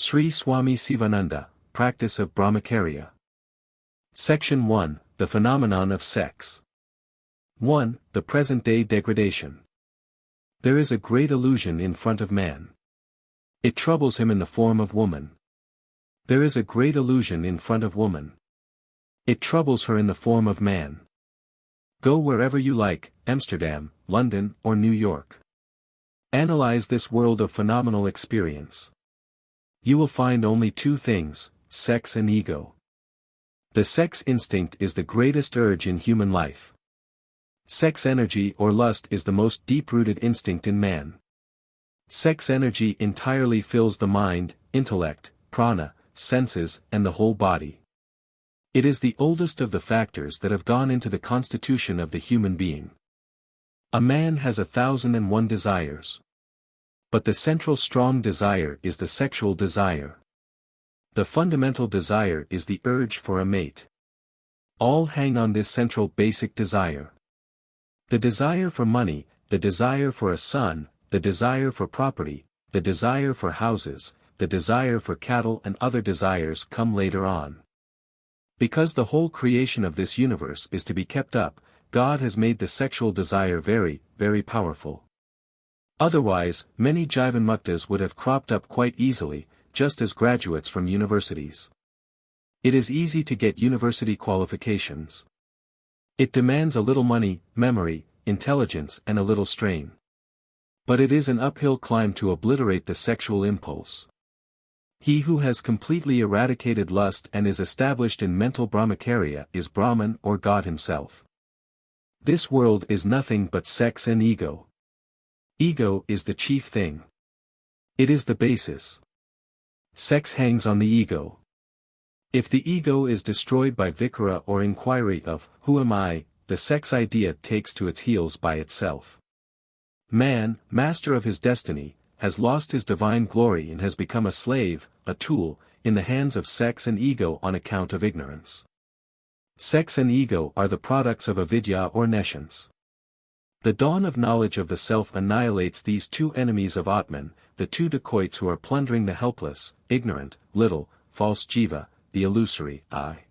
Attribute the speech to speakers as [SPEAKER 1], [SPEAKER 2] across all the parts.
[SPEAKER 1] Sri Swami Sivananda, Practice of Brahmacharya. Section 1, The Phenomenon of Sex. 1. The present-day degradation. There is a great illusion in front of man. It troubles him in the form of woman. There is a great illusion in front of woman. It troubles her in the form of man. Go wherever you like, Amsterdam, London, or New York. Analyze this world of phenomenal experience. You will find only two things, sex and ego. The sex instinct is the greatest urge in human life. Sex energy or lust is the most deep-rooted instinct in man. Sex energy entirely fills the mind, intellect, prana, senses, and the whole body. It is the oldest of the factors that have gone into the constitution of the human being. A man has 1,001 desires. But the central strong desire is the sexual desire. The fundamental desire is the urge for a mate. All hang on this central basic desire. The desire for money, the desire for a son, the desire for property, the desire for houses, the desire for cattle and other desires come later on. Because the whole creation of this universe is to be kept up, God has made the sexual desire very, very powerful. Otherwise, many Jivanmuktas would have cropped up quite easily, just as graduates from universities. It is easy to get university qualifications. It demands a little money, memory, intelligence and a little strain. But it is an uphill climb to obliterate the sexual impulse. He who has completely eradicated lust and is established in mental Brahmacharya is Brahman or God himself. This world is nothing but sex and ego. Ego is the chief thing. It is the basis. Sex hangs on the ego. If the ego is destroyed by vikara or inquiry of, who am I, the sex idea takes to its heels by itself. Man, master of his destiny, has lost his divine glory and has become a slave, a tool, in the hands of sex and ego on account of ignorance. Sex and ego are the products of avidya or nescience. The dawn of knowledge of the self annihilates these two enemies of Atman, the two dacoits who are plundering the helpless, ignorant, little, false jiva, the illusory I.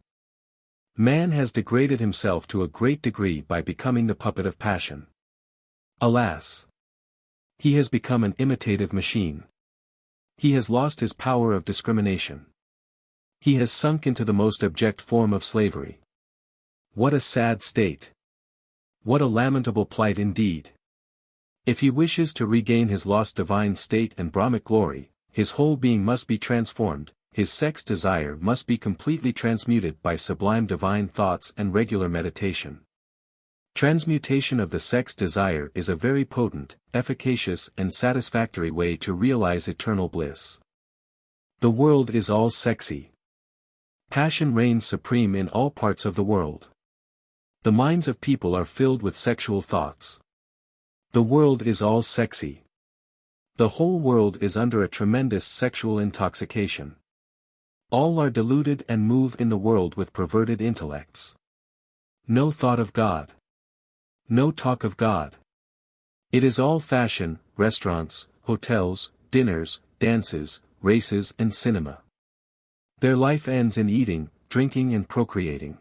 [SPEAKER 1] Man has degraded himself to a great degree by becoming the puppet of passion. Alas! He has become an imitative machine. He has lost his power of discrimination. He has sunk into the most abject form of slavery. What a sad state! What a lamentable plight indeed! If he wishes to regain his lost divine state and Brahmic glory, his whole being must be transformed, his sex desire must be completely transmuted by sublime divine thoughts and regular meditation. Transmutation of the sex desire is a very potent, efficacious and satisfactory way to realize eternal bliss. The world is all sexy. Passion reigns supreme in all parts of the world. The minds of people are filled with sexual thoughts. The world is all sexy. The whole world is under a tremendous sexual intoxication. All are deluded and move in the world with perverted intellects. No thought of God. No talk of God. It is all fashion, restaurants, hotels, dinners, dances, races and cinema. Their life ends in eating, drinking and procreating.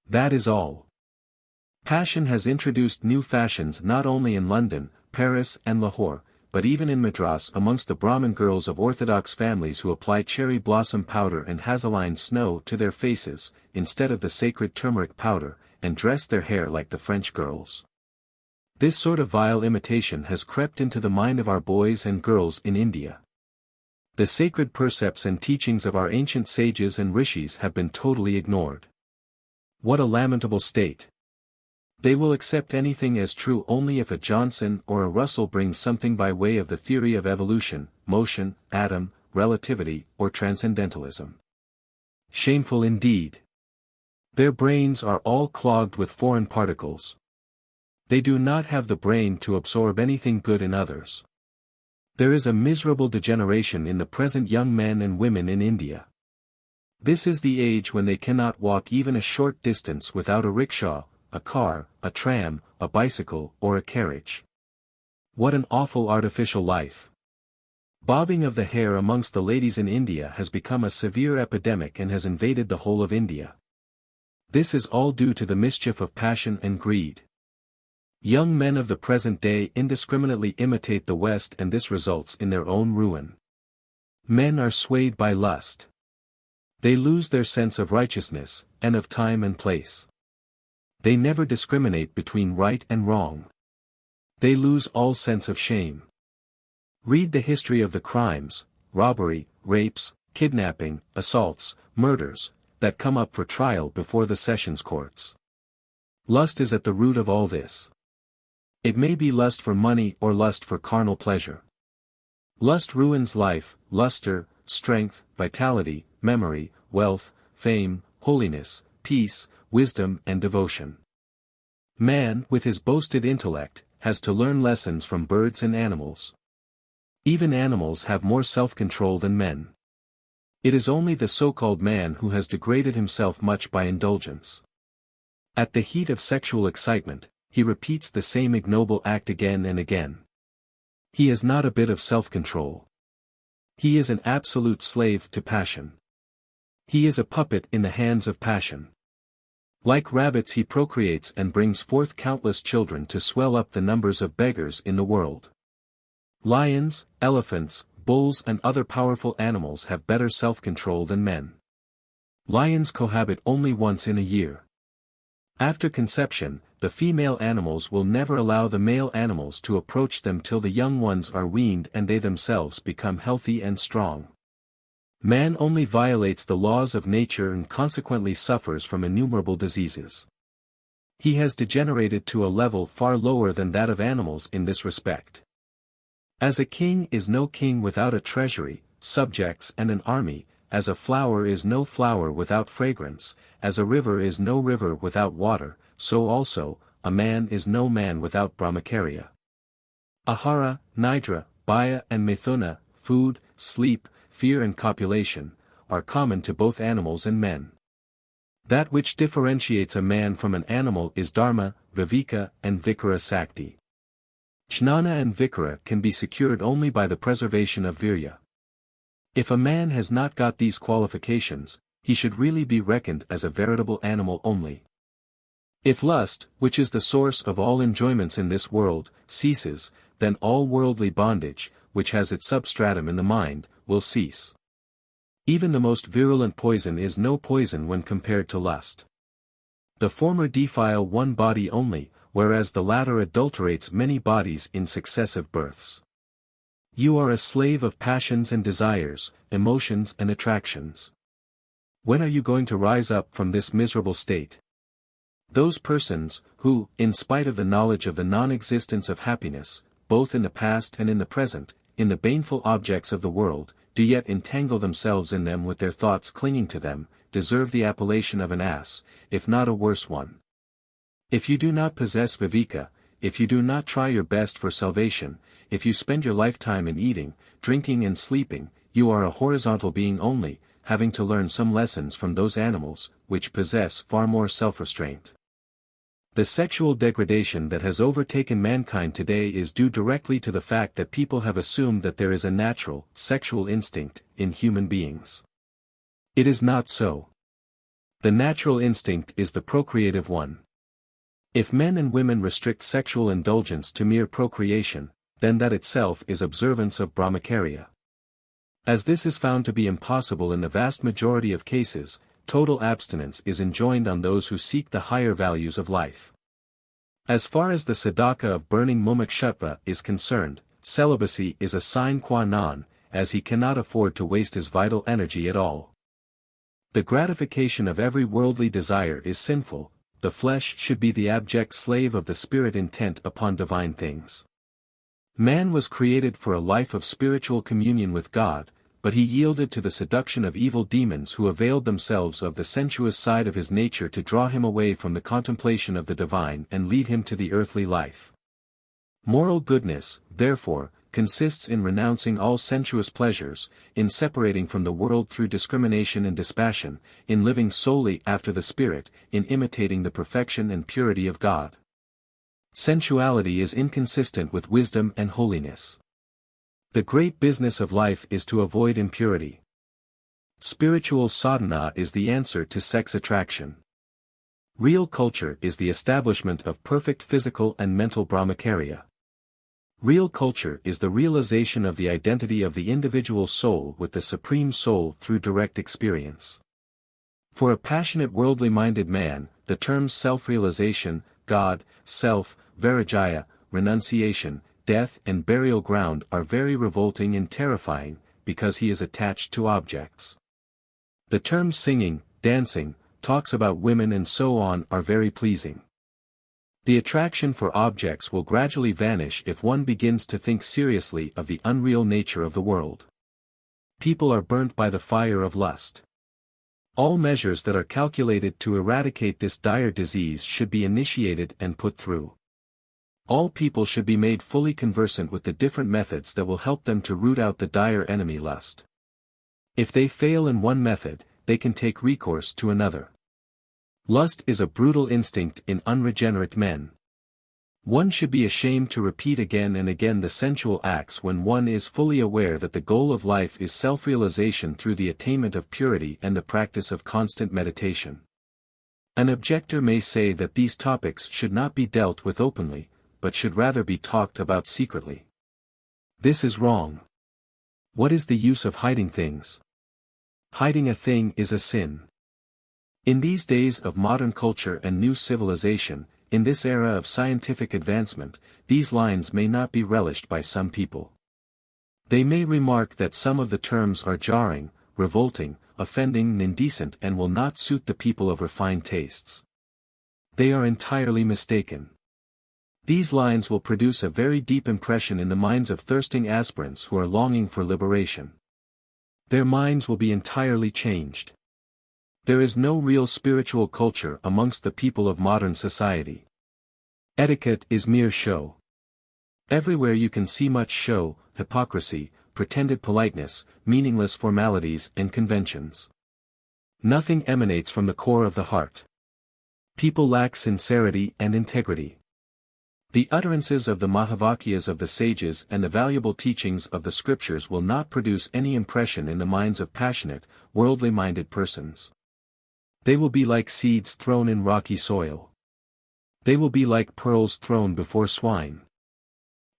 [SPEAKER 1] That is all. Passion has introduced new fashions not only in London, Paris and Lahore, but even in Madras amongst the Brahmin girls of orthodox families who apply cherry blossom powder and hazeline snow to their faces, instead of the sacred turmeric powder, and dress their hair like the French girls. This sort of vile imitation has crept into the mind of our boys and girls in India. The sacred precepts and teachings of our ancient sages and rishis have been totally ignored. What a lamentable state! They will accept anything as true only if a Johnson or a Russell brings something by way of the theory of evolution, motion, atom, relativity, or transcendentalism. Shameful indeed! Their brains are all clogged with foreign particles. They do not have the brain to absorb anything good in others. There is a miserable degeneration in the present young men and women in India. This is the age when they cannot walk even a short distance without a rickshaw, a car, a tram, a bicycle or a carriage. What an awful artificial life! Bobbing of the hair amongst the ladies in India has become a severe epidemic and has invaded the whole of India. This is all due to the mischief of passion and greed. Young men of the present day indiscriminately imitate the West, and this results in their own ruin. Men are swayed by lust. They lose their sense of righteousness, and of time and place. They never discriminate between right and wrong. They lose all sense of shame. Read the history of the crimes, robbery, rapes, kidnapping, assaults, murders, that come up for trial before the sessions courts. Lust is at the root of all this. It may be lust for money or lust for carnal pleasure. Lust ruins life, luster, strength, vitality, memory, wealth, fame, holiness, peace, wisdom and devotion. Man, with his boasted intellect, has to learn lessons from birds and animals. Even animals have more self-control than men. It is only the so-called man who has degraded himself much by indulgence. At the heat of sexual excitement, he repeats the same ignoble act again and again. He has not a bit of self-control. He is an absolute slave to passion. He is a puppet in the hands of passion. Like rabbits he procreates and brings forth countless children to swell up the numbers of beggars in the world. Lions, elephants, bulls and other powerful animals have better self-control than men. Lions cohabit only once in a year. After conception, the female animals will never allow the male animals to approach them till the young ones are weaned and they themselves become healthy and strong. Man only violates the laws of nature and consequently suffers from innumerable diseases. He has degenerated to a level far lower than that of animals in this respect. As a king is no king without a treasury, subjects and an army, as a flower is no flower without fragrance, as a river is no river without water, so also, a man is no man without Brahmacharya. Ahara, Nidra, Bhaya and Mithuna, food, sleep, fear and copulation, are common to both animals and men. That which differentiates a man from an animal is dharma, viveka and vikara sakti. Jnana and vikara can be secured only by the preservation of virya. If a man has not got these qualifications, he should really be reckoned as a veritable animal only. If lust, which is the source of all enjoyments in this world, ceases, then all worldly bondage, which has its substratum in the mind, will cease. Even the most virulent poison is no poison when compared to lust. The former defile one body only, whereas the latter adulterates many bodies in successive births. You are a slave of passions and desires, emotions and attractions. When are you going to rise up from this miserable state? Those persons, who, in spite of the knowledge of the non-existence of happiness, both in the past and in the present, in the baneful objects of the world, do yet entangle themselves in them with their thoughts clinging to them, deserve the appellation of an ass, if not a worse one. If you do not possess viveka, if you do not try your best for salvation, if you spend your lifetime in eating, drinking and sleeping, you are a horizontal being only, having to learn some lessons from those animals, which possess far more self-restraint. The sexual degradation that has overtaken mankind today is due directly to the fact that people have assumed that there is a natural, sexual instinct, in human beings. It is not so. The natural instinct is the procreative one. If men and women restrict sexual indulgence to mere procreation, then that itself is observance of Brahmacharya. As this is found to be impossible in the vast majority of cases, total abstinence is enjoined on those who seek the higher values of life. As far as the sadhaka of burning mumukshutva is concerned, celibacy is a sine qua non, as he cannot afford to waste his vital energy at all. The gratification of every worldly desire is sinful. The flesh should be the abject slave of the spirit intent upon divine things. Man was created for a life of spiritual communion with God, but he yielded to the seduction of evil demons who availed themselves of the sensuous side of his nature to draw him away from the contemplation of the divine and lead him to the earthly life. Moral goodness, therefore, consists in renouncing all sensuous pleasures, in separating from the world through discrimination and dispassion, in living solely after the Spirit, in imitating the perfection and purity of God. Sensuality is inconsistent with wisdom and holiness. The great business of life is to avoid impurity. Spiritual sadhana is the answer to sex attraction. Real culture is the establishment of perfect physical and mental brahmacharya. Real culture is the realization of the identity of the individual soul with the Supreme Soul through direct experience. For a passionate worldly-minded man, the terms self-realization, God, self, vairagya, renunciation, death and burial ground are very revolting and terrifying, because he is attached to objects. The terms singing, dancing, talks about women and so on are very pleasing. The attraction for objects will gradually vanish if one begins to think seriously of the unreal nature of the world. People are burnt by the fire of lust. All measures that are calculated to eradicate this dire disease should be initiated and put through. All people should be made fully conversant with the different methods that will help them to root out the dire enemy lust. If they fail in one method, they can take recourse to another. Lust is a brutal instinct in unregenerate men. One should be ashamed to repeat again and again the sensual acts when one is fully aware that the goal of life is self-realization through the attainment of purity and the practice of constant meditation. An objector may say that these topics should not be dealt with openly, but should rather be talked about secretly. This is wrong. What is the use of hiding things? Hiding a thing is a sin. In these days of modern culture and new civilization, in this era of scientific advancement, these lines may not be relished by some people. They may remark that some of the terms are jarring, revolting, offending and indecent and will not suit the people of refined tastes. They are entirely mistaken. These lines will produce a very deep impression in the minds of thirsting aspirants who are longing for liberation. Their minds will be entirely changed. There is no real spiritual culture amongst the people of modern society. Etiquette is mere show. Everywhere you can see much show, hypocrisy, pretended politeness, meaningless formalities and conventions. Nothing emanates from the core of the heart. People lack sincerity and integrity. The utterances of the Mahavakyas of the sages and the valuable teachings of the scriptures will not produce any impression in the minds of passionate, worldly-minded persons. They will be like seeds thrown in rocky soil. They will be like pearls thrown before swine.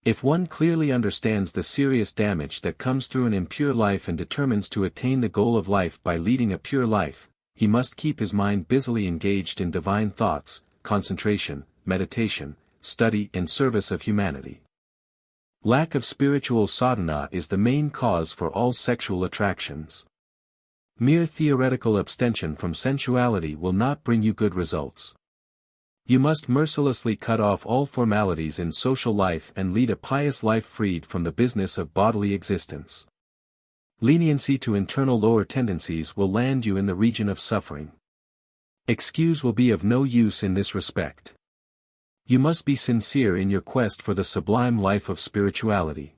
[SPEAKER 1] If one clearly understands the serious damage that comes through an impure life and determines to attain the goal of life by leading a pure life, he must keep his mind busily engaged in divine thoughts, concentration, meditation, study and service of humanity. Lack of spiritual sadhana is the main cause for all sexual attractions. Mere theoretical abstention from sensuality will not bring you good results. You must mercilessly cut off all formalities in social life and lead a pious life freed from the business of bodily existence. Leniency to internal lower tendencies will land you in the region of suffering. Excuse will be of no use in this respect. You must be sincere in your quest for the sublime life of spirituality.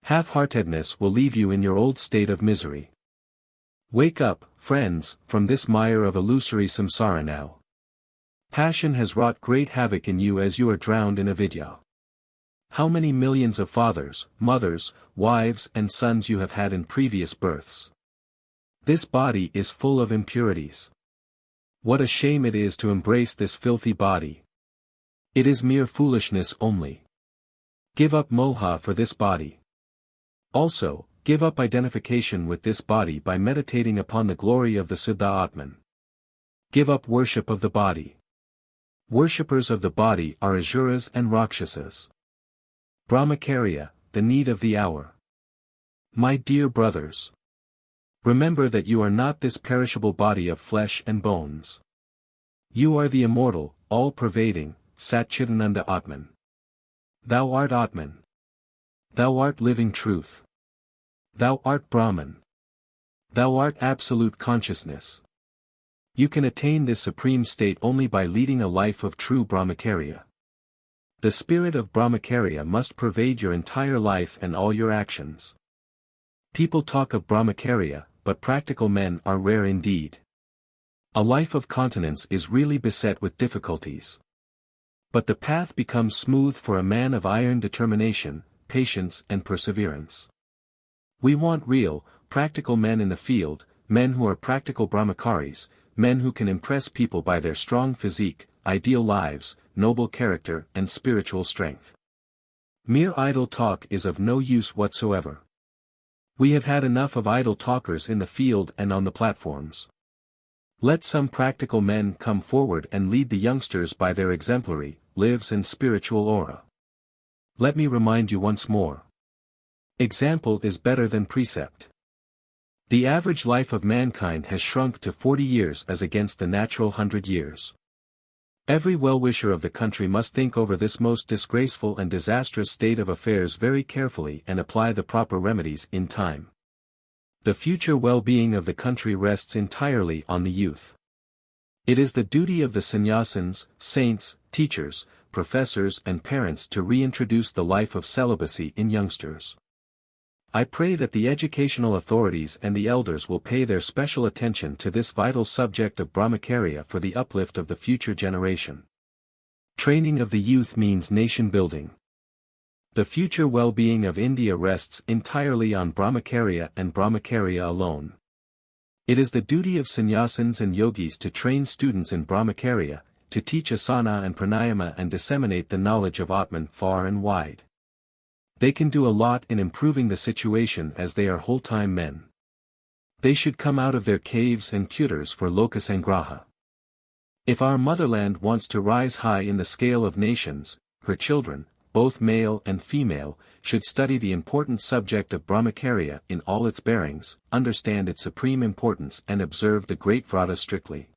[SPEAKER 1] Half-heartedness will leave you in your old state of misery. Wake up, friends, from this mire of illusory samsara now. Passion has wrought great havoc in you as you are drowned in avidya. How many millions of fathers, mothers, wives and sons you have had in previous births. This body is full of impurities. What a shame it is to embrace this filthy body. It is mere foolishness only. Give up moha for this body. Also, give up identification with this body by meditating upon the glory of the Siddha Atman. Give up worship of the body. Worshippers of the body are Asuras and Rakshasas. Brahmacharya, the need of the hour. My dear brothers, remember that you are not this perishable body of flesh and bones. You are the immortal, all-pervading, Satchidananda Atman. Thou art Atman. Thou art living truth. Thou art Brahman. Thou art absolute consciousness. You can attain this supreme state only by leading a life of true Brahmacharya. The spirit of Brahmacharya must pervade your entire life and all your actions. People talk of Brahmacharya, but practical men are rare indeed. A life of continence is really beset with difficulties. But the path becomes smooth for a man of iron determination, patience and perseverance. We want real, practical men in the field, men who are practical Brahmacharis, men who can impress people by their strong physique, ideal lives, noble character and spiritual strength. Mere idle talk is of no use whatsoever. We have had enough of idle talkers in the field and on the platforms. Let some practical men come forward and lead the youngsters by their exemplary lives and spiritual aura. Let me remind you once more. Example is better than precept. The average life of mankind has shrunk to 40 years as against the natural 100 years. Every well-wisher of the country must think over this most disgraceful and disastrous state of affairs very carefully and apply the proper remedies in time. The future well-being of the country rests entirely on the youth. It is the duty of the sannyasins, saints, teachers, professors and parents to reintroduce the life of celibacy in youngsters. I pray that the educational authorities and the elders will pay their special attention to this vital subject of Brahmacharya for the uplift of the future generation. Training of the youth means nation building. The future well-being of India rests entirely on Brahmacharya and Brahmacharya alone. It is the duty of sannyasins and yogis to train students in Brahmacharya, to teach asana and pranayama and disseminate the knowledge of Atman far and wide. They can do a lot in improving the situation as they are whole-time men. They should come out of their caves and kutars for lokasangraha. If our motherland wants to rise high in the scale of nations, her children, both male and female, should study the important subject of Brahmacharya in all its bearings, understand its supreme importance and observe the great vrata strictly.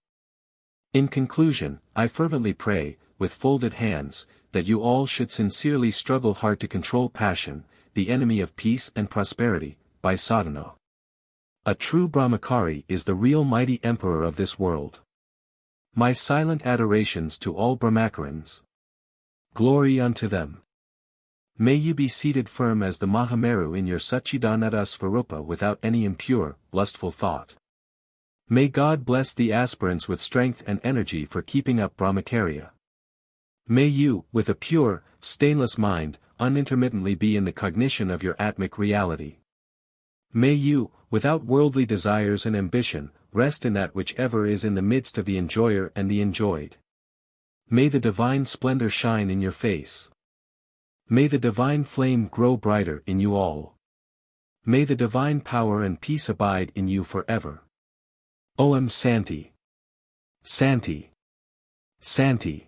[SPEAKER 1] In conclusion, I fervently pray, with folded hands, that you all should sincerely struggle hard to control passion, the enemy of peace and prosperity, by sadhana. A true Brahmachari is the real mighty emperor of this world. My silent adorations to all Brahmacharins. Glory unto them. May you be seated firm as the Mahameru in your Satchidananda Svarupa without any impure, lustful thought. May God bless the aspirants with strength and energy for keeping up Brahmacharya. May you, with a pure, stainless mind, unintermittently be in the cognition of your Atmic reality. May you, without worldly desires and ambition, rest in that which ever is in the midst of the enjoyer and the enjoyed. May the divine splendor shine in your face. May the divine flame grow brighter in you all. May the divine power and peace abide in you forever. Om Santi. Santi. Santi.